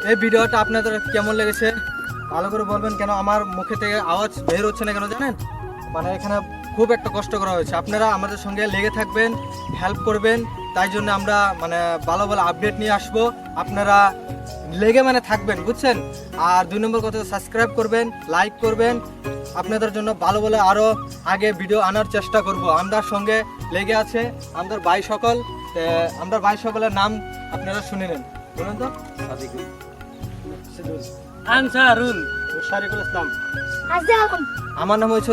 এই ভিডিওটা আপনাদের কেমন লেগেছে ভালো করে বলবেন। কেন আমার মুখে থেকে আওয়াজ বের হচ্ছে না কেন জানেন, মানে এখানে খুব একটা কষ্ট করা হয়েছে। আপনারা আমাদের সঙ্গে লেগে থাকবেন, হেল্প করবেন, তাই জন্য আমরা মানে ভালো ভালো আপডেট নিয়ে আসবো। আপনারা লেগে মানে থাকবেন, বুঝছেন। আর 2 নম্বর কথা, সাবস্ক্রাইব করবেন, লাইক করবেন। আপনাদের জন্য ভালো ভালো আরও আগে ভিডিও আনার চেষ্টা করব। আমরা সঙ্গে লেগে আছে আমাদের ভাই সকল। আমরা ভাই সকলের নাম আপনারা শুনে নেন, বলুন তো। সাদিকুল, সিদুল, আনসারুল, মুশারিকুল ইসলাম। আজম। আমার নাম হচ্ছে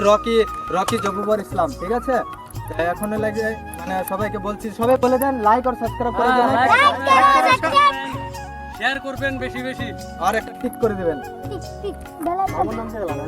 রকি জগুবর ইসলাম, ঠিক আছে। এখন লাগে মানে সবাইকে বলছি, সবাই বলে দেন লাইক আর সাবস্ক্রাইব করে দেন, শেয়ার করবেন বেশি বেশি, আর একটা টিক করে দিবেন। ঠিক ঠিক বেলা আমার নাম কি বলা?